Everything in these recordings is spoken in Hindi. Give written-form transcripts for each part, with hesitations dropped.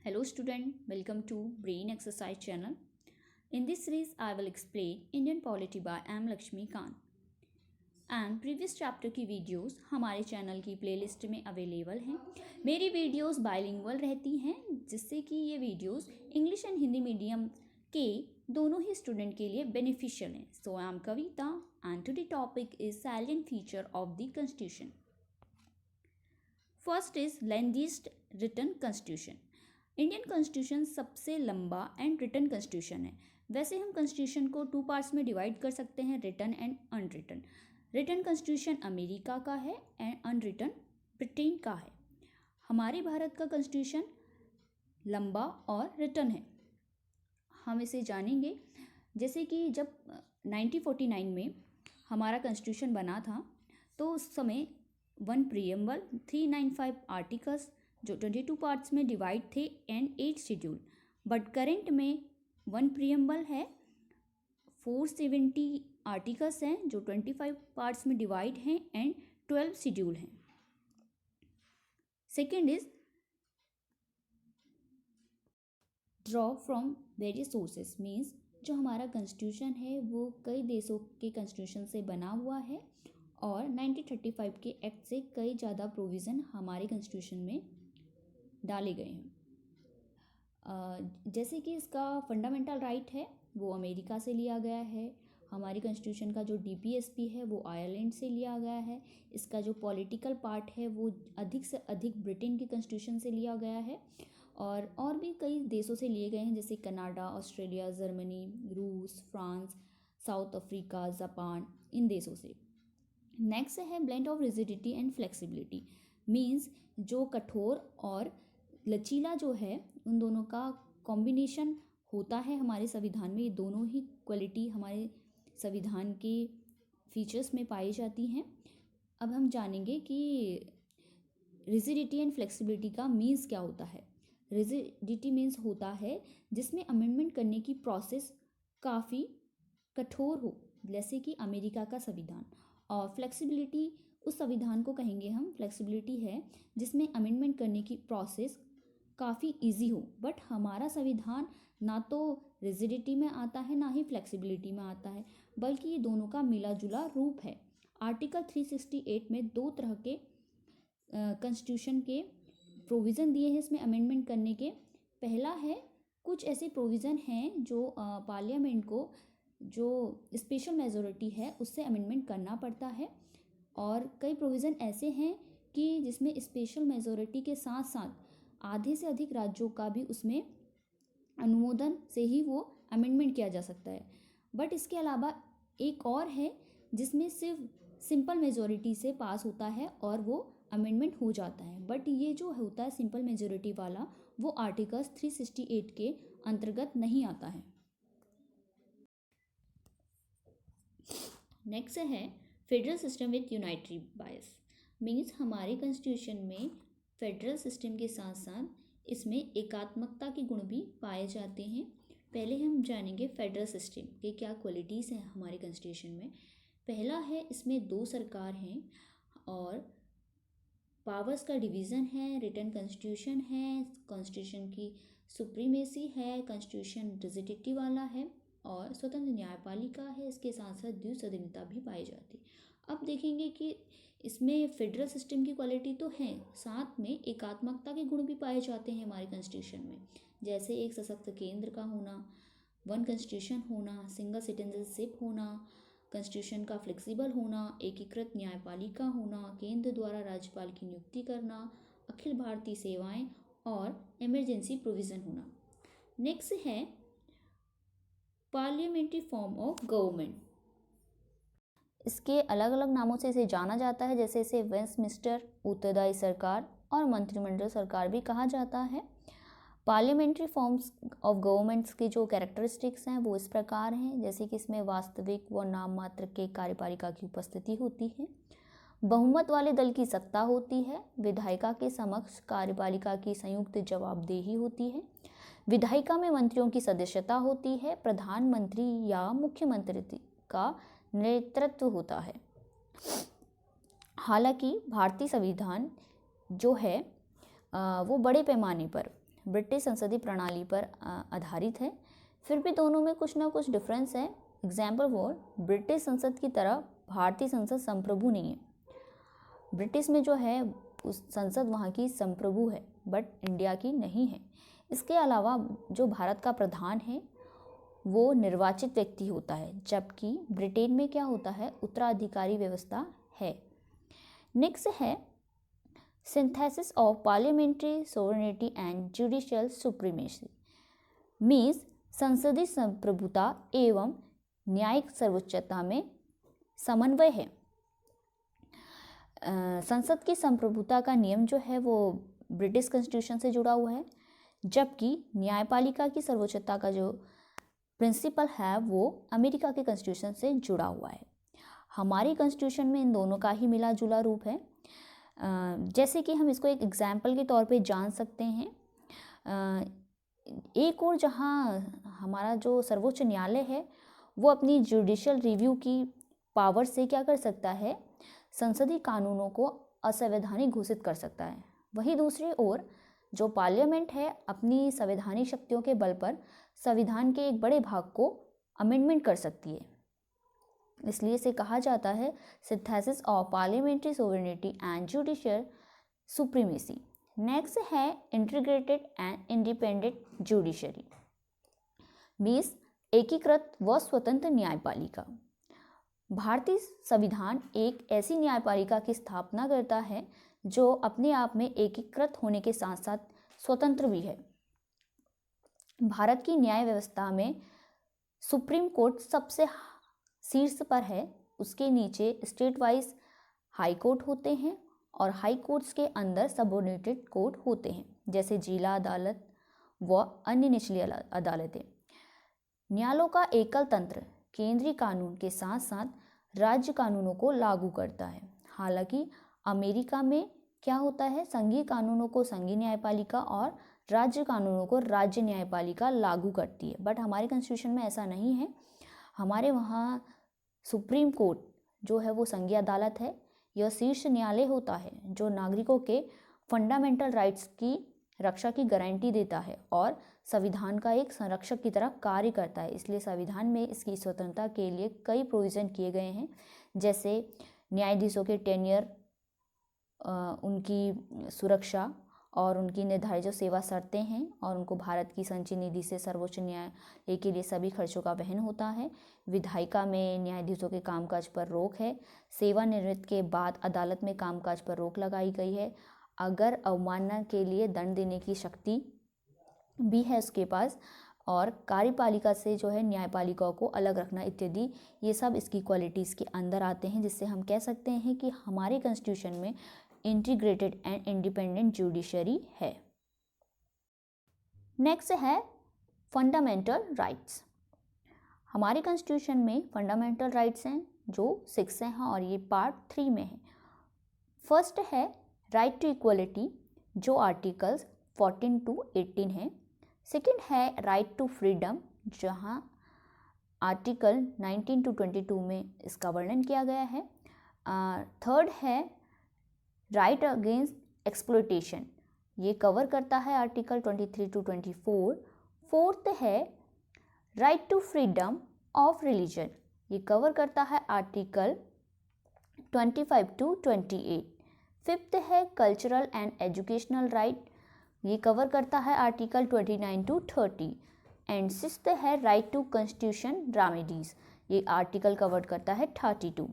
Hello student, welcome to Brain Exercise channel. In this series, I will explain Indian polity by M. Lakshmi Kant. And previous chapter की वीडियोस हमारे चैनल की प्लेलिस्ट में अवेलेबल हैं. मेरी वीडियोस बाइलिंगुअल रहती हैं जिससे कि ये videos English and Hindi medium के दोनों ही स्टूडेंट के लिए बेनिफिशियल हैं. So I am Kavita and today topic is salient feature of the constitution. First is lengthiest written constitution. Indian constitution सबसे लंबा एंड रिटन कॉन्स्टिट्यूशन है. वैसे हम कॉन्स्टिट्यूशन को 2 पार्ट्स में डिवाइड कर सकते हैं, written and unwritten. Written constitution America का है एंड अनरिटन ब्रिटेन का है. हमारे भारत का कॉन्स्टिट्यूशन लंबा और रिटन है. हम इसे जानेंगे. जैसे कि जब 1949 में हमारा कॉन्स्टिट्यूशन बना था तो उस समय 1 प्रीएम्बल, 395 आर्टिकल्स जो 22 पार्ट्स में डिवाइड थे एंड 8 शेड्यूल. बट करेंट में 1 प्रीएम्बल है, 470 आर्टिकल्स हैं जो 25 पार्ट्स में डिवाइड हैं एंड 12 शेड्यूल हैं. Second is draw from various sources. Means जो हमारा कॉन्स्टिट्यूशन है वो कई देशों के कॉन्स्टिट्यूशन से बना हुआ है और 1935 के एक्ट से कई ज़्यादा प्रोविज़न हमारे कॉन्स्टिट्यूशन में डाले गए हैं. जैसे कि इसका फंडामेंटल राइट है वो अमेरिका से लिया गया है. हमारे कॉन्स्टिट्यूशन का जो डीपीएसपी है वो आयरलैंड से लिया गया है. इसका जो पॉलिटिकल पार्ट है वो अधिक से अधिक ब्रिटेन के कॉन्स्टिट्यूशन से लिया गया है और भी कई देशों से लिए गए हैं जैसे कनाडा, ऑस्ट्रेलिया, जर्मनी, रूस, फ्रांस, साउथ अफ्रीका, जापान, इन देशों से. नेक्स्ट है blend of rigidity and flexibility. Means जो कठोर और लचीला जो है उन दोनों का कॉम्बिनेशन होता है हमारे संविधान में. ये दोनों ही क्वालिटी हमारे संविधान के फीचर्स में पाई जाती हैं. अब हम जानेंगे कि रिजिडिटी एंड फ्लेक्सिबिलिटी का मीन्स क्या होता है. रिजिडिटी मीन्स होता है जिसमें अमेंडमेंट करने की प्रोसेस काफ़ी कठोर हो, जैसे कि अमेरिका का संविधान. और फ्लेक्सिबिलिटी उस संविधान को कहेंगे हम. फ्लेक्सिबिलिटी है जिसमें अमेंडमेंट करने की प्रोसेस काफ़ी इजी हो. बट हमारा संविधान ना तो रिजिडिटी में आता है ना ही फ्लेक्सिबिलिटी में आता है, बल्कि ये दोनों का मिला जुला रूप है. आर्टिकल 368 में 2 तरह के कॉन्स्टिट्यूशन के प्रोविज़न दिए हैं इसमें अमेंडमेंट करने के. पहला है कुछ ऐसे प्रोविज़न हैं जो पार्लियामेंट को जो स्पेशल मेजॉरिटी है उससे अमेंडमेंट करना पड़ता है. और कई प्रोविज़न ऐसे हैं कि जिसमें स्पेशल मेजॉरिटी के साथ साथ आधे से अधिक राज्यों का भी उसमें अनुमोदन से ही वो अमेंडमेंट किया जा सकता है. बट इसके अलावा एक और है जिसमें सिर्फ सिंपल मेजॉरिटी से पास होता है और वो अमेंडमेंट हो जाता है. बट ये जो होता है सिंपल मेजॉरिटी वाला वो आर्टिकल्स 368 के अंतर्गत नहीं आता है. नेक्स्ट है federal system with unitary bias. Means हमारे कॉन्स्टिट्यूशन में फेडरल सिस्टम के साथ साथ इसमें एकात्मकता के गुण भी पाए जाते हैं. पहले हम जानेंगे फेडरल सिस्टम के क्या क्वालिटीज़ हैं हमारे कॉन्स्टिट्यूशन में. पहला है इसमें 2 सरकार हैं और पावर्स का डिवीज़न है, रिटन कॉन्स्टिट्यूशन है, कॉन्स्टिट्यूशन की सुप्रीमेसी है, कॉन्स्टिट्यूशन रिजिडिटी वाला है और स्वतंत्र न्यायपालिका है. इसके साथ साथ द्विसदनीयता भी पाई जाती है. अब देखेंगे कि इसमें फेडरल सिस्टम की क्वालिटी तो है, साथ में एकात्मकता के गुण भी पाए जाते हैं हमारे कॉन्स्टिट्यूशन में. जैसे एक सशक्त केंद्र का होना, 1 कॉन्स्टिट्यूशन होना, सिंगल सिटीजनशिप होना, कॉन्स्टिट्यूशन का फ्लेक्सिबल होना, एकीकृत न्यायपालिका होना, केंद्र द्वारा राज्यपाल की नियुक्ति करना, अखिल भारतीय सेवाएं और इमरजेंसी प्रोविज़न होना. नेक्स्ट है पार्लियामेंट्री फॉर्म ऑफ गवर्नमेंट. इसके अलग अलग नामों से इसे जाना जाता है, जैसे इसे वेस्टमिंस्टर उत्तरदायी सरकार और मंत्रिमंडल सरकार भी कहा जाता है. पार्लियामेंट्री फॉर्म्स ऑफ गवर्नमेंट्स के जो कैरेक्टरिस्टिक्स हैं वो इस प्रकार हैं, जैसे कि इसमें वास्तविक व नाम मात्र के कार्यपालिका की उपस्थिति होती है, बहुमत वाले दल की सत्ता होती है, विधायिका के समक्ष कार्यपालिका की संयुक्त जवाबदेही होती है, विधायिका में मंत्रियों की सदस्यता होती है, प्रधानमंत्री या मुख्यमंत्री का नेतृत्व होता है. हालांकि भारतीय संविधान जो है वो बड़े पैमाने पर ब्रिटिश संसदीय प्रणाली पर आधारित है, फिर भी दोनों में कुछ ना कुछ डिफरेंस है। एग्जाम्पल फॉर, ब्रिटिश संसद की तरह भारतीय संसद संप्रभु नहीं है। ब्रिटिश में जो है उस संसद वहाँ की संप्रभु है, बट इंडिया की नहीं है। इसके अलावा जो भारत का प्रधान है वो निर्वाचित व्यक्ति होता है, जबकि ब्रिटेन में क्या होता है, उत्तराधिकारी व्यवस्था है। नेक्स्ट है synthesis of parliamentary sovereignty and judicial supremacy, means संसदीय संप्रभुता एवं न्यायिक सर्वोच्चता में समन्वय है। संसद की संप्रभुता का नियम जो है वो ब्रिटिश कॉन्स्टिट्यूशन से जुड़ा हुआ है, जबकि न्यायपालिका की सर्वोच्चता का जो प्रिंसिपल है वो अमेरिका के कॉन्स्टिट्यूशन से जुड़ा हुआ है। हमारी कॉन्स्टिट्यूशन में इन दोनों का ही मिला जुला रूप है। जैसे कि हम इसको एक एग्जाम्पल के तौर पे जान सकते हैं। एक और जहाँ हमारा जो सर्वोच्च न्यायालय है वो अपनी जुडिशियल रिव्यू की पावर से क्या कर सकता है, संसदीय कानूनों को असंवैधानिक घोषित कर सकता है। वहीं दूसरी ओर जो पार्लियामेंट है अपनी संवैधानिक शक्तियों के बल पर संविधान के एक बड़े भाग को अमेंडमेंट कर सकती है। इसलिए इसे कहा जाता है synthesis of parliamentary sovereignty and judicial supremacy. Next है integrated and independent judiciary, means एकीकृत व स्वतंत्र न्यायपालिका। भारतीय संविधान एक ऐसी न्यायपालिका की स्थापना करता है जो अपने आप में एकीकृत होने के साथ साथ स्वतंत्र भी है। भारत की न्याय व्यवस्था में सुप्रीम कोर्ट सबसे शीर्ष पर है, उसके नीचे स्टेट वाइज हाई कोर्ट होते हैं और हाई कोर्ट्स के अंदर सबऑर्डिनेटेड कोर्ट होते हैं, जैसे जिला अदालत व अन्य निचली अदालतें। न्यायालयों का एकल तंत्र केंद्रीय कानून के साथ साथ राज्य कानूनों को लागू करता है। हालांकि अमेरिका में क्या होता है, संघीय कानूनों को संघीय न्यायपालिका और राज्य कानूनों को राज्य न्यायपालिका लागू करती है, बट हमारे कॉन्स्टिट्यूशन में ऐसा नहीं है। हमारे वहाँ सुप्रीम कोर्ट जो है वो संघीय अदालत है, यह शीर्ष न्यायालय होता है जो नागरिकों के फंडामेंटल राइट्स की रक्षा की गारंटी देता है और संविधान का एक संरक्षक की तरह कार्य करता है। इसलिए संविधान में इसकी स्वतंत्रता के लिए कई प्रोविज़न किए गए हैं, जैसे न्यायाधीशों के टेन्योर, उनकी सुरक्षा और उनकी निर्धारित जो सेवा शर्तें हैं, और उनको भारत की संचयी निधि से सर्वोच्च न्यायालय के लिए सभी खर्चों का वहन होता है। विधायिका में न्यायाधीशों के कामकाज पर रोक है। सेवानिवृत्ति के बाद अदालत में कामकाज पर रोक लगाई गई है। अगर अवमानना के लिए दंड देने की शक्ति भी है उसके पास, और कार्यपालिका से जो है न्यायपालिका को अलग रखना इत्यादि, ये सब इसकी क्वालिटीज़ के अंदर आते हैं, जिससे हम कह सकते हैं कि हमारे कॉन्स्टिट्यूशन में इंटीग्रेटेड एंड इंडिपेंडेंट जुडिशरी है। नेक्स्ट है फंडामेंटल राइट्स। हमारे कॉन्स्टिट्यूशन में फंडामेंटल राइट्स हैं जो 6 हैं और ये पार्ट 3 में है। फर्स्ट है राइट टू इक्वलिटी जो आर्टिकल्स 14 to 18 है। सेकेंड है राइट टू फ्रीडम जहाँ आर्टिकल 19 to 22 में इसका वर्णन किया गया है। थर्ड है राइट अगेंस्ट एक्सप्लॉयटेशन, ये कवर करता है आर्टिकल 23 to 24। फोर्थ है right to freedom of religion, ये कवर करता है आर्टिकल 25 to 28। फिफ्थ है कल्चरल एंड एजुकेशनल राइट, ये कवर करता है आर्टिकल 29 to 30। एंड सिक्स्थ है राइट टू कॉन्स्टिट्यूशन रेमेडीज, ये आर्टिकल कवर करता है 32।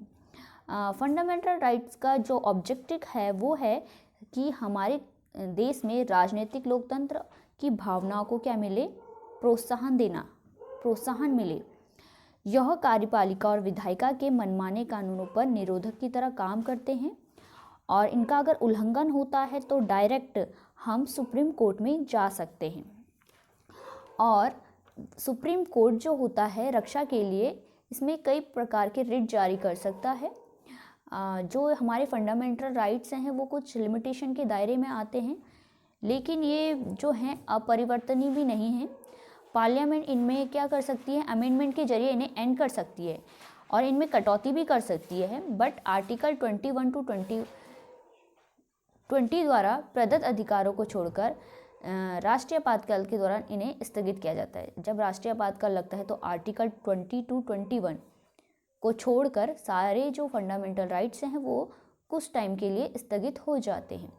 फंडामेंटल राइट्स का जो ऑब्जेक्टिव है वो है कि हमारे देश में राजनीतिक लोकतंत्र की भावनाओं को क्या मिले, प्रोत्साहन मिले। यह कार्यपालिका और विधायिका के मनमाने कानूनों पर निरोधक की तरह काम करते हैं और इनका अगर उल्लंघन होता है तो डायरेक्ट हम सुप्रीम कोर्ट में जा सकते हैं। और सुप्रीम कोर्ट जो होता है रक्षा के लिए इसमें कई प्रकार के रिट जारी कर सकता है। जो हमारे फंडामेंटल राइट्स हैं वो कुछ लिमिटेशन के दायरे में आते हैं, लेकिन ये जो हैं अपरिवर्तनीय भी नहीं हैं। पार्लियामेंट इनमें क्या कर सकती है, अमेंडमेंट के जरिए इन्हें एंड कर सकती है और इनमें कटौती भी कर सकती है। बट आर्टिकल 21 to 20 द्वारा प्रदत्त अधिकारों को छोड़कर राष्ट्रीय आपातकाल के दौरान इन्हें स्थगित किया जाता है। जब राष्ट्रीय आपातकाल लगता है तो आर्टिकल 20 to 21 को छोड़कर सारे जो फंडामेंटल राइट्स हैं वो कुछ टाइम के लिए स्थगित हो जाते हैं।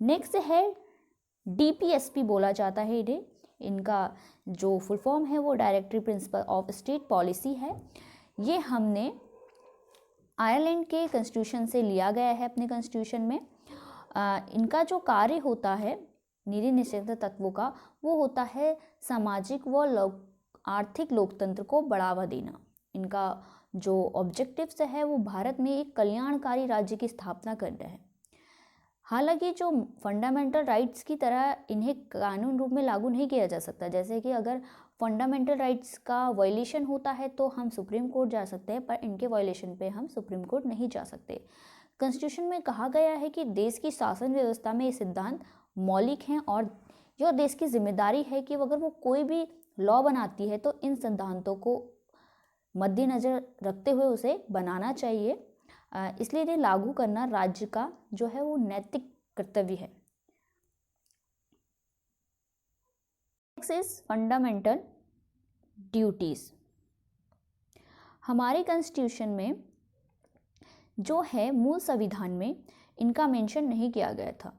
नेक्स्ट है DPSP बोला जाता है इन्हें। इनका जो फुल फॉर्म है वो directory principle of state policy है। ये हमने आयरलैंड के कॉन्स्टिट्यूशन से लिया गया है अपने कॉन्स्टिट्यूशन में। इनका जो कार्य होता है नीति निषेध तत्वों का, वो होता है सामाजिक व आर्थिक लोकतंत्र को बढ़ावा देना। इनका जो ऑब्जेक्टिव्स है वो भारत में एक कल्याणकारी राज्य की स्थापना करना है। हालांकि जो फंडामेंटल राइट्स की तरह इन्हें कानून रूप में लागू नहीं किया जा सकता। जैसे कि अगर फंडामेंटल राइट्स का वायलेशन होता है तो हम सुप्रीम कोर्ट जा सकते हैं, पर इनके वायलेशन पे हम सुप्रीम कोर्ट नहीं जा सकते। कॉन्स्टिट्यूशन में कहा गया है कि देश की शासन व्यवस्था में ये सिद्धांत मौलिक हैं और यह देश की जिम्मेदारी है कि अगर वो कोई भी लॉ बनाती है तो इन सिद्धांतों को मद्देनजर रखते हुए उसे बनाना चाहिए। इसलिए इन्हें लागू करना राज्य का जो है वो नैतिक कर्तव्य है। Next is fundamental duties. हमारे कॉन्स्टिट्यूशन में जो है मूल संविधान में इनका मेंशन नहीं किया गया था।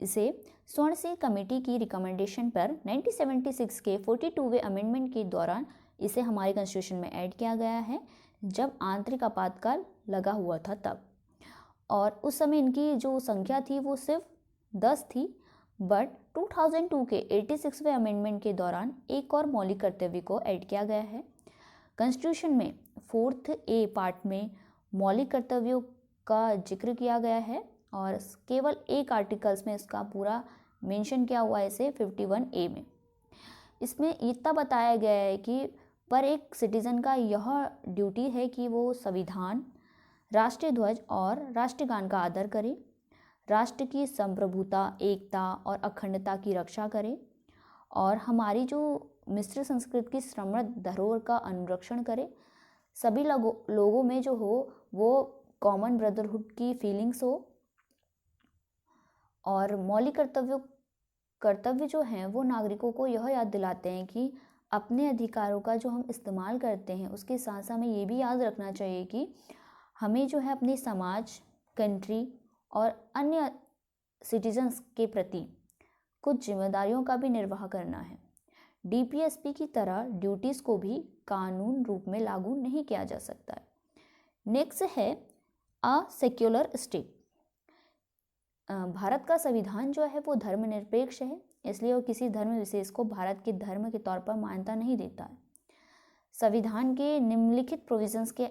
इसे स्वर्ण सिंह कमेटी की रिकमेंडेशन पर 1976 के 42वें अमेंडमेंट के दौरान इसे हमारे कॉन्स्टिट्यूशन में ऐड किया गया है, जब आंतरिक आपातकाल लगा हुआ था तब। और उस समय इनकी जो संख्या थी वो सिर्फ 10 थी, बट 2002 के 86वें अमेंडमेंट के दौरान एक और मौलिक कर्तव्य को ऐड किया गया है। कॉन्स्टिट्यूशन में 4th A पार्ट में मौलिक कर्तव्यों का जिक्र किया गया है और केवल एक आर्टिकल्स में इसका पूरा मेंशन किया हुआ है, इसे 51A में। इसमें इतना बताया गया है कि पर एक सिटीज़न का यह ड्यूटी है कि वो संविधान, राष्ट्रीय ध्वज और राष्ट्रगान का आदर करे, राष्ट्र की संप्रभुता, एकता और अखंडता की रक्षा करे और हमारी जो मिश्र संस्कृति की समृद्ध धरोहर का अनुरक्षण करे। सभी लोगों में जो हो वो कॉमन ब्रदरहुड की फीलिंग्स हो और मौलिक कर्तव्य जो हैं वो नागरिकों को यह याद दिलाते हैं कि अपने अधिकारों का जो हम इस्तेमाल करते हैं उसके साथ साथ हमें ये भी याद रखना चाहिए कि हमें जो है अपने समाज, कंट्री और अन्य सिटीजन्स के प्रति कुछ जिम्मेदारियों का भी निर्वाह करना है। DPSP की तरह ड्यूटीज़ को भी कानून रूप में लागू नहीं किया जा सकता है। नेक्स्ट है अ सेक्युलर स्टेट। भारत का संविधान जो है वो धर्मनिरपेक्ष है, इसलिए वो किसी धर्म विशेष को भारत के धर्म के तौर पर मान्यता नहीं देता है। संविधान के निम्नलिखित प्रोविजंस के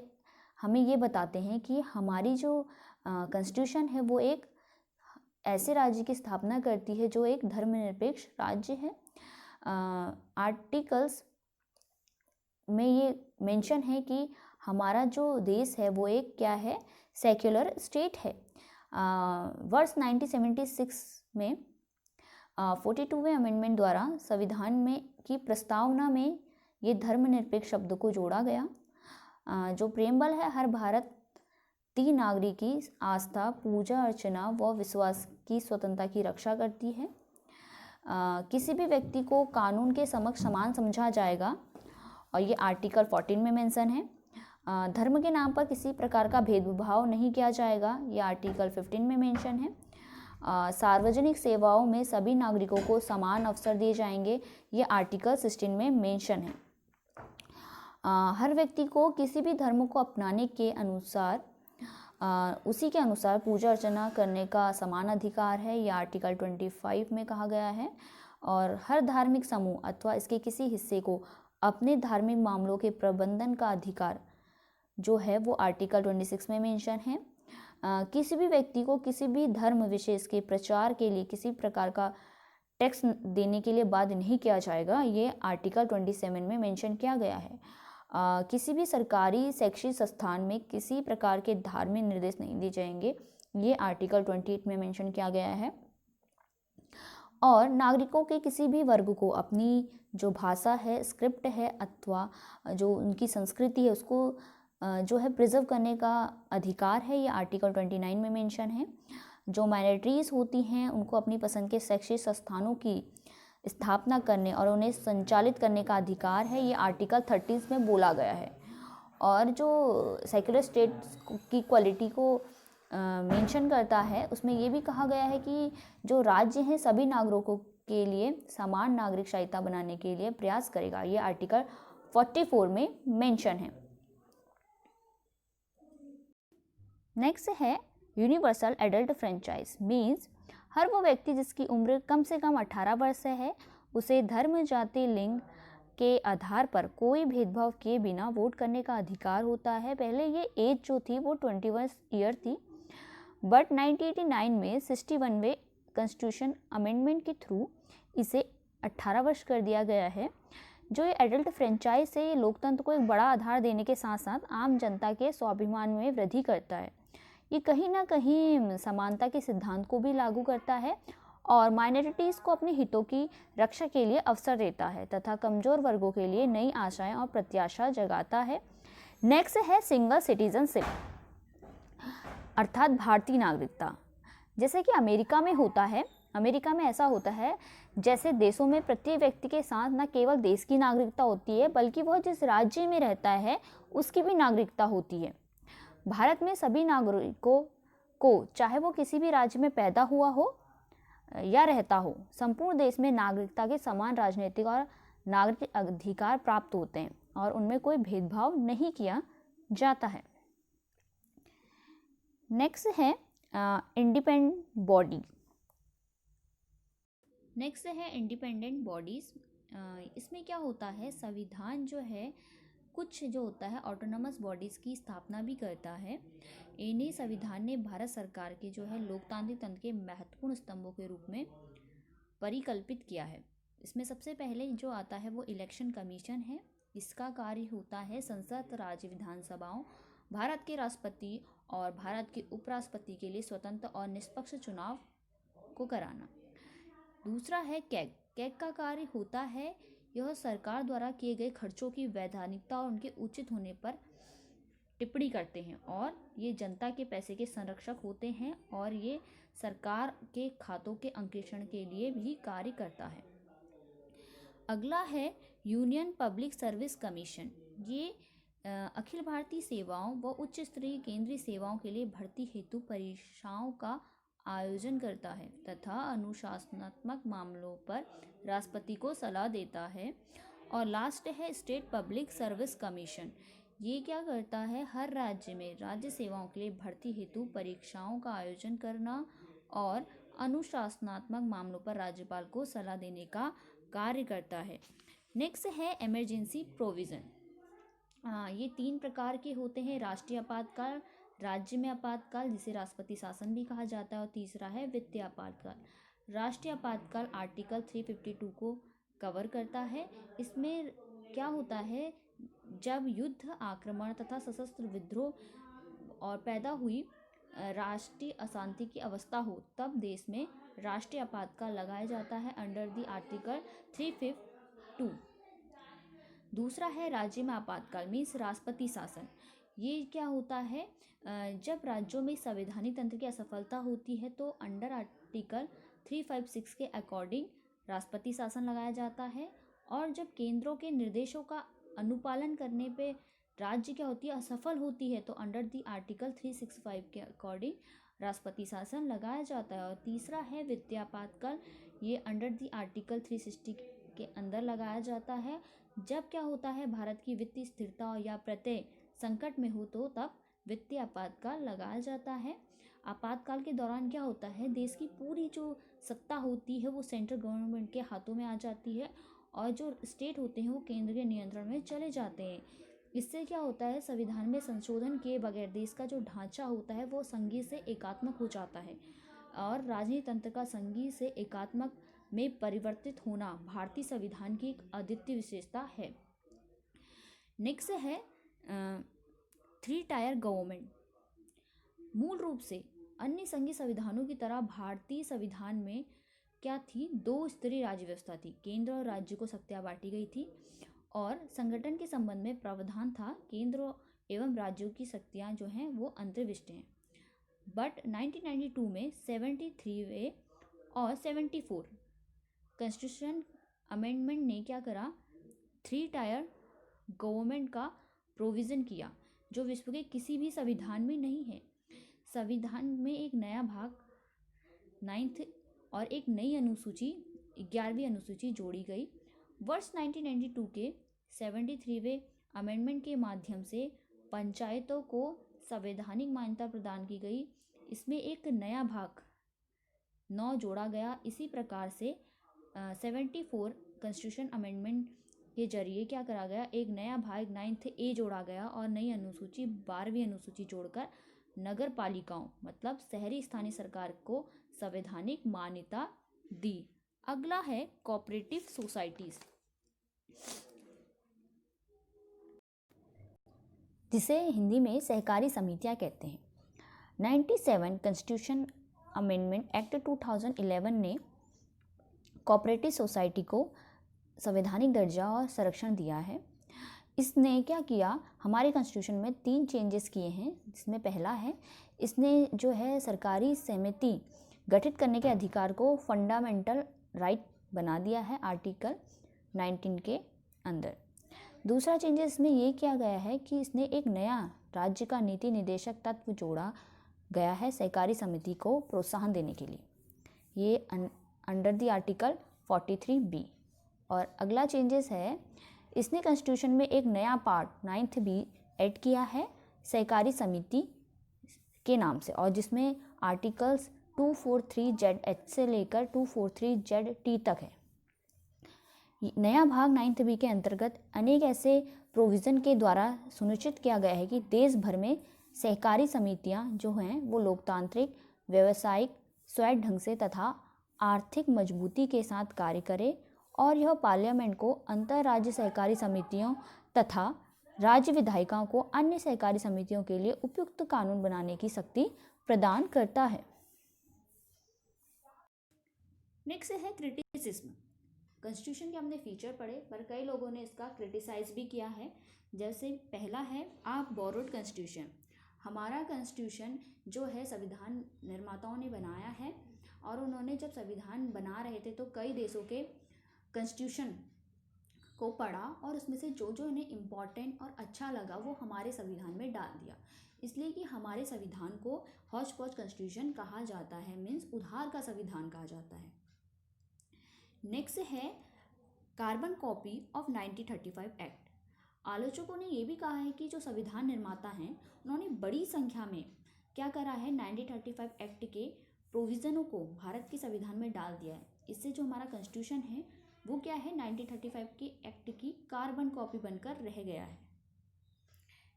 हमें ये बताते हैं कि हमारी जो कॉन्स्टिट्यूशन है वो एक ऐसे राज्य की स्थापना करती है जो एक धर्मनिरपेक्ष राज्य है। आर्टिकल्स में ये मेंशन है कि हमारा जो देश है वो एक क्या है, सेक्युलर स्टेट है। वर्ष 1976 में 42वें अमेंडमेंट द्वारा संविधान में की प्रस्तावना में ये धर्मनिरपेक्ष शब्द को जोड़ा गया। जो प्रेमबल है, हर भारतीय नागरिक की आस्था, पूजा अर्चना व विश्वास की स्वतंत्रता की रक्षा करती है। किसी भी व्यक्ति को कानून के समक्ष समान समझा जाएगा और ये आर्टिकल 14 में मेंशन है। धर्म के नाम पर किसी प्रकार का भेदभाव नहीं किया जाएगा, ये आर्टिकल 15 में मेंशन है। सार्वजनिक सेवाओं में सभी नागरिकों को समान अवसर दिए जाएंगे, ये आर्टिकल 16 में मेंशन है। हर व्यक्ति को किसी भी धर्म को अपनाने के अनुसार उसी के अनुसार पूजा अर्चना करने का समान अधिकार है, यह आर्टिकल 25 में कहा गया है। और हर धार्मिक समूह अथवा इसके किसी हिस्से को अपने धार्मिक मामलों के प्रबंधन का अधिकार जो है वो आर्टिकल 26 में मेंशन है। किसी भी व्यक्ति को किसी भी धर्म विशेष के प्रचार के लिए किसी प्रकार का टैक्स देने के लिए बाध्य नहीं किया जाएगा, ये आर्टिकल 27 में मेंशन किया गया है। किसी भी सरकारी शैक्षिक संस्थान में किसी प्रकार के धार्मिक निर्देश नहीं दिए जाएंगे, ये आर्टिकल 28 में मेंशन किया गया है। और नागरिकों के किसी भी वर्ग को अपनी जो भाषा है, स्क्रिप्ट है अथवा जो उनकी संस्कृति है उसको जो है प्रिजर्व करने का अधिकार है, ये आर्टिकल 29 में मेंशन है। जो माइनॉरिटीज़ होती हैं उनको अपनी पसंद के शैक्षिक संस्थानों की स्थापना करने और उन्हें संचालित करने का अधिकार है, ये आर्टिकल 30 में बोला गया है। और जो सेक्युलर स्टेट की क्वालिटी को मेंशन करता है, उसमें ये भी कहा गया है कि जो राज्य हैं सभी नागरिकों के लिए समान नागरिक संहिता बनाने के लिए प्रयास करेगा। ये आर्टिकल 44 में मेंशन है। नेक्स्ट है यूनिवर्सल एडल्ट फ्रेंचाइज, मीन्स हर वो व्यक्ति जिसकी उम्र कम से कम 18 वर्ष है उसे धर्म, जाति, लिंग के आधार पर कोई भेदभाव किए बिना वोट करने का अधिकार होता है। पहले ये एज जो थी वो 21 ईयर थी, बट 1989 में 61वें कॉन्स्टिट्यूशन अमेंडमेंट के थ्रू इसे 18 वर्ष कर दिया गया है। जो ये एडल्ट फ्रेंचाइज है ये लोकतंत्र को एक बड़ा आधार देने के साथ साथ आम जनता के स्वाभिमान में वृद्धि करता है। ये कहीं ना कहीं समानता के सिद्धांत को भी लागू करता है और माइनॉरिटीज़ को अपने हितों की रक्षा के लिए अवसर देता है तथा कमज़ोर वर्गों के लिए नई आशाएं और प्रत्याशा जगाता है। नेक्स्ट है सिंगल सिटीजनशिप, अर्थात भारतीय नागरिकता। जैसे कि अमेरिका में होता है, अमेरिका में ऐसा होता है जैसे देशों में प्रत्येक व्यक्ति के साथ न केवल देश की नागरिकता होती है बल्कि वह जिस राज्य में रहता है उसकी भी नागरिकता होती है। भारत में सभी नागरिकों को, चाहे वो किसी भी राज्य में पैदा हुआ हो या रहता हो, संपूर्ण देश में नागरिकता के समान राजनीतिक और नागरिक अधिकार प्राप्त होते हैं और उनमें कोई भेदभाव नहीं किया जाता है। नेक्स्ट है इंडिपेंडेंट बॉडी। नेक्स्ट है इंडिपेंडेंट बॉडीज। इसमें क्या होता है, संविधान जो है कुछ जो होता है ऑटोनमस बॉडीज़ की स्थापना भी करता है। इन्हीं संविधान ने भारत सरकार के जो है लोकतांत्रिक तंत्र के महत्वपूर्ण स्तंभों के रूप में परिकल्पित किया है। इसमें सबसे पहले जो आता है वो इलेक्शन कमीशन है। इसका कार्य होता है संसद, राज्य विधानसभाओं, भारत के राष्ट्रपति और भारत के उपराष्ट्रपति के लिए स्वतंत्र और निष्पक्ष चुनाव को कराना। दूसरा है कैग। कैग का कार्य होता है यह सरकार द्वारा किए गए खर्चों की वैधानिकता और उनके उचित होने पर टिप्पणी करते हैं और ये जनता के पैसे के संरक्षक होते हैं और ये सरकार के खातों के अंकेक्षण के लिए भी कार्य करता है। अगला है यूनियन पब्लिक सर्विस कमीशन। ये अखिल भारतीय सेवाओं व उच्च स्तरीय केंद्रीय सेवाओं के लिए भर्ती हेतु परीक्षाओं का आयोजन करता है तथा अनुशासनात्मक मामलों पर राष्ट्रपति को सलाह देता है। और लास्ट है स्टेट पब्लिक सर्विस कमीशन। ये क्या करता है, हर राज्य में राज्य सेवाओं के लिए भर्ती हेतु परीक्षाओं का आयोजन करना और अनुशासनात्मक मामलों पर राज्यपाल को सलाह देने का कार्य करता है। नेक्स्ट है इमरजेंसी प्रोविज़न। ये 3 प्रकार के होते हैं, राष्ट्रीय आपातकाल, राज्य में आपातकाल जिसे राष्ट्रपति शासन भी कहा जाता है और तीसरा है वित्तीय आपातकाल। राष्ट्रीय आपातकाल आर्टिकल 352 को कवर करता है। इसमें क्या होता है, जब युद्ध, आक्रमण तथा सशस्त्र विद्रोह और पैदा हुई राष्ट्रीय अशांति की अवस्था हो तब देश में राष्ट्रीय आपातकाल लगाया जाता है अंडर द आर्टिकल 352। दूसरा है राज्य में आपातकाल मीन्स राष्ट्रपति शासन। ये क्या होता है, जब राज्यों में संवैधानिक तंत्र की असफलता होती है तो अंडर आर्टिकल 356 के अकॉर्डिंग राष्ट्रपति शासन लगाया जाता है। और जब केंद्रों के निर्देशों का अनुपालन करने पे राज्य क्या होती है, असफल होती है, तो अंडर द आर्टिकल 365 के अकॉर्डिंग राष्ट्रपति शासन लगाया जाता है। और तीसरा है वित्तीय आपातकाल। ये अंडर द आर्टिकल 360 के अंदर लगाया जाता है। जब क्या होता है, भारत की वित्तीय स्थिरता या प्रत्यय संकट में हो तो तब वित्तीय आपातकाल लगाया जाता है। आपातकाल के दौरान क्या होता है, देश की पूरी जो सत्ता होती है वो सेंट्रल गवर्नमेंट के हाथों में आ जाती है और जो स्टेट होते हैं वो केंद्र के नियंत्रण में चले जाते हैं। इससे क्या होता है, संविधान में संशोधन किए बगैर देश का जो ढांचा होता है वो संघीय से एकात्मक हो जाता है और राजनीतिक तंत्र का संघीय से एकात्मक में परिवर्तित होना भारतीय संविधान की एक अद्वितीय विशेषता है। नेक्स्ट है 3 टायर गवर्नमेंट। मूल रूप से अन्य संघीय संविधानों की तरह भारतीय संविधान में क्या थी, 2 स्तरीय राज्य व्यवस्था थी। केंद्र और राज्य को शक्तियां बांटी गई थी और संगठन के संबंध में प्रावधान था, केंद्र एवं राज्यों की शक्तियां जो हैं वो अंतर्विष्ट हैं। बट 1992 में 73वें और 74 कॉन्स्टिट्यूशन अमेंडमेंट ने क्या करा, 3 टायर गवर्नमेंट का प्रोविज़न किया, जो विश्व के किसी भी संविधान में नहीं है। संविधान में एक नया भाग 9th और एक नई अनुसूची 11वीं अनुसूची जोड़ी गई। वर्ष 1992 के 73वें अमेंडमेंट के माध्यम से पंचायतों को संवैधानिक मान्यता प्रदान की गई। इसमें एक नया भाग 9 जोड़ा गया। इसी प्रकार से 74 कॉन्स्टिट्यूशन अमेंडमेंट के जरिए क्या करा गया, एक नया भाग 9th ए जोड़ा गया और नई अनुसूची 12वीं अनुसूची जोड़कर नगर पालिकाओं मतलब शहरी स्थानीय सरकार को संवैधानिक मान्यता दी। अगला है कोऑपरेटिव सोसाइटीज, जिसे हिंदी में सहकारी समितियां कहते हैं। 97 कॉन्स्टिट्यूशन अमेंडमेंट एक्ट 2011 ने कोऑपरेटिव सोसाइटी को संवैधानिक दर्जा और संरक्षण दिया है। इसने क्या किया, हमारे कॉन्स्टिट्यूशन में 3 चेंजेस किए हैं, जिसमें पहला है इसने जो है सरकारी समिति गठित करने के अधिकार को फंडामेंटल राइट बना दिया है आर्टिकल 19 के अंदर। दूसरा चेंजेस इसमें ये किया गया है कि इसने एक नया राज्य का नीति निर्देशक तत्व जोड़ा गया है सहकारी समिति को प्रोत्साहन देने के लिए, ये अंडर द आर्टिकल 43B। और अगला चेंजेस है इसने कॉन्स्टिट्यूशन में एक नया पार्ट 9th B ऐड किया है सहकारी समिति के नाम से, और जिसमें आर्टिकल्स 243ZH से लेकर 243ZT तक है। नया भाग 9th B के अंतर्गत अनेक ऐसे प्रोविज़न के द्वारा सुनिश्चित किया गया है कि देश भर में सहकारी समितियां जो हैं वो लोकतांत्रिक, व्यावसायिक, स्वायत्त ढंग से तथा आर्थिक मजबूती के साथ कार्य करे, और यह पार्लियामेंट को अंतर्राज्य सहकारी समितियों तथा राज्य विधायिकाओं को अन्य सहकारी समितियों के लिए उपयुक्त कानून बनाने की शक्ति प्रदान करता है। नेक्स्ट है क्रिटिसिज्म। कॉन्स्टिट्यूशन के हमने फीचर पढ़े, पर कई लोगों ने इसका क्रिटिसाइज भी किया है। जैसे पहला है आप बोरोड कॉन्स्टिट्यूशन। हमारा कॉन्स्टिट्यूशन जो है संविधान निर्माताओं ने बनाया है, और उन्होंने जब संविधान बना रहे थे तो कई देशों के कॉन्स्टिट्यूशन को पढ़ा और उसमें से जो जो इन्हें इम्पॉर्टेंट और अच्छा लगा वो हमारे संविधान में डाल दिया। इसलिए कि हमारे संविधान को हौच पौच कॉन्स्टिट्यूशन कहा जाता है, मीन्स उधार का संविधान कहा जाता है। नेक्स्ट है कार्बन कॉपी ऑफ 1935 एक्ट। आलोचकों ने ये भी कहा है कि जो संविधान निर्माता हैं उन्होंने बड़ी संख्या में क्या करा है, 1935 एक्ट के प्रोविज़नों को भारत के संविधान में डाल दिया है। इससे जो हमारा कॉन्स्टिट्यूशन है वो क्या है, 1935 के एक्ट की कार्बन कॉपी बनकर रह गया है।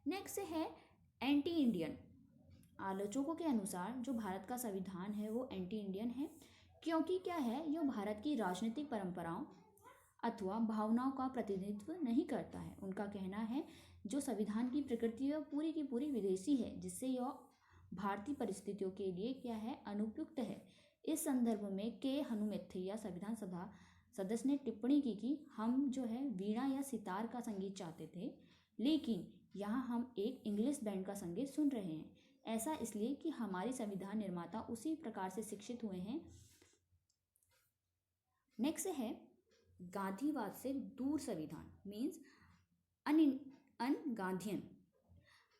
नेक्स्ट है एंटी इंडियन। आलोचकों के अनुसार जो भारत का संविधान है वो एंटी इंडियन है, क्योंकि क्या है, यह भारत की राजनीतिक परंपराओं अथवा भावनाओं का प्रतिनिधित्व नहीं करता है। उनका कहना है जो संविधान की प्रकृति है पूरी की पूरी विदेशी है, जिससे यह भारतीय परिस्थितियों के लिए क्या है, अनुपयुक्त है। इस संदर्भ में के हनुमैथैया संविधान सभा सदस्य ने टिप्पणी की कि हम जो है वीणा या सितार का संगीत चाहते थे, लेकिन यहाँ हम एक इंग्लिश बैंड का संगीत सुन रहे हैं। ऐसा इसलिए कि हमारे संविधान निर्माता उसी प्रकार से शिक्षित हुए हैं। नेक्स्ट है गांधीवाद से दूर संविधान, मीन्स अनगांधियन।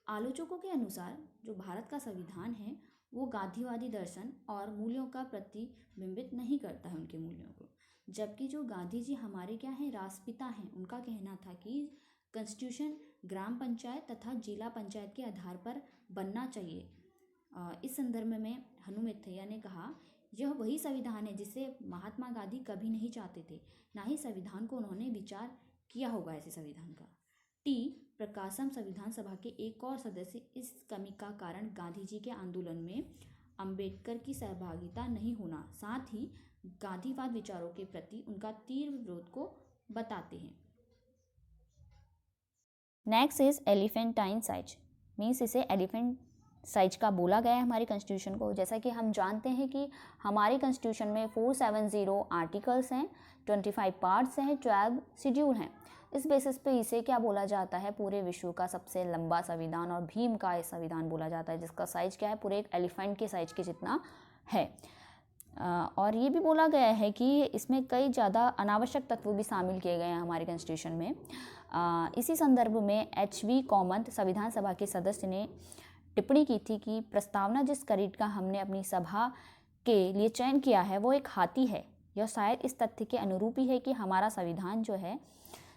आलोचकों के अनुसार जो भारत का संविधान है वो गांधीवादी दर्शन और मूल्यों का प्रतिबिंबित नहीं करता है, उनके मूल्यों को। जबकि जो गांधी जी हमारे क्या हैं, राष्ट्रपिता हैं, उनका कहना था कि कॉन्स्टिट्यूशन ग्राम पंचायत तथा जिला पंचायत के आधार पर बनना चाहिए। इस संदर्भ में हनुमैथैया ने कहा यह वही संविधान है जिसे महात्मा गांधी कभी नहीं चाहते थे, ना ही संविधान को उन्होंने विचार किया होगा ऐसे संविधान का। टी प्रकाशम संविधान सभा के एक और सदस्य इस कमी का कारण गांधी जी के आंदोलन में अंबेडकर की सहभागिता नहीं होना, साथ ही गांधीवाद विचारों के प्रति उनका तीव्र विरोध को बताते हैं। नेक्स्ट इज एलिफेंटाइन साइज, मीन्स इसे एलिफेंट साइज का बोला गया है हमारे कॉन्स्टिट्यूशन को। जैसा कि हम जानते हैं कि हमारे कॉन्स्टिट्यूशन में 470 आर्टिकल्स हैं, 25 पार्ट्स हैं, 12 शेड्यूल हैं। इस बेसिस पे इसे क्या बोला जाता है, पूरे विश्व का सबसे लंबा संविधान और भीमकाय संविधान बोला जाता है, जिसका साइज क्या है, पूरे एक एलिफेंट के साइज के जितना है। और ये भी बोला गया है कि इसमें कई ज़्यादा अनावश्यक तत्व भी शामिल किए गए हैं हमारे कॉन्स्टिट्यूशन में। इसी संदर्भ में HV कॉमन संविधान सभा के सदस्य ने टिप्पणी की थी कि प्रस्तावना जिस करीट का हमने अपनी सभा के लिए चयन किया है वो एक हाथी है। यह शायद इस तथ्य के अनुरूप ही है कि हमारा संविधान जो है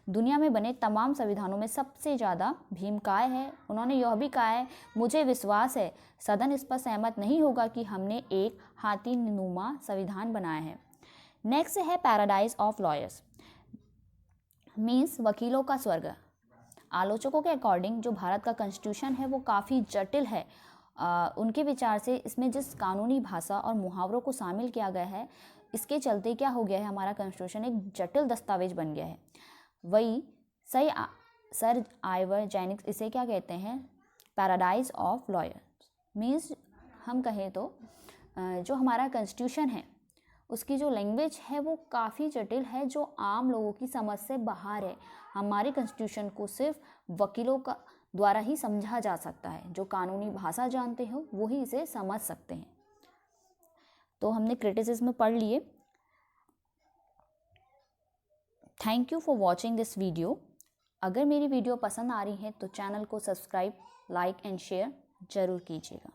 दुनिया में बने तमाम संविधानों में सबसे ज़्यादा भीमकाय है। उन्होंने यह भी कहा है, मुझे विश्वास है सदन इस पर सहमत नहीं होगा कि हमने एक हाथी नुमा संविधान बनाया है। नेक्स्ट है पैराडाइज ऑफ लॉयर्स, मीन्स वकीलों का स्वर्ग। आलोचकों के अकॉर्डिंग जो भारत का कॉन्स्टिट्यूशन है वो काफ़ी जटिल है। उनके विचार से इसमें जिस कानूनी भाषा और मुहावरों को शामिल किया गया है, इसके चलते क्या हो गया है, हमारा कॉन्स्टिट्यूशन एक जटिल दस्तावेज बन गया है। वही सर आइवर जेनिक्स इसे क्या कहते हैं, पैराडाइज ऑफ लॉयर्स। मीन्स हम कहें तो जो हमारा कॉन्स्टिट्यूशन है उसकी जो लैंग्वेज है वो काफ़ी जटिल है, जो आम लोगों की समझ से बाहर है। हमारे कॉन्स्टिट्यूशन को सिर्फ वकीलों का द्वारा ही समझा जा सकता है, जो कानूनी भाषा जानते हो वो ही इसे समझ सकते हैं। तो हमने क्रिटिसिज्म पढ़ लिए। Thank you for watching this video. अगर मेरी वीडियो पसंद आ रही है तो चैनल को सब्सक्राइब, लाइक एंड शेयर ज़रूर कीजिएगा।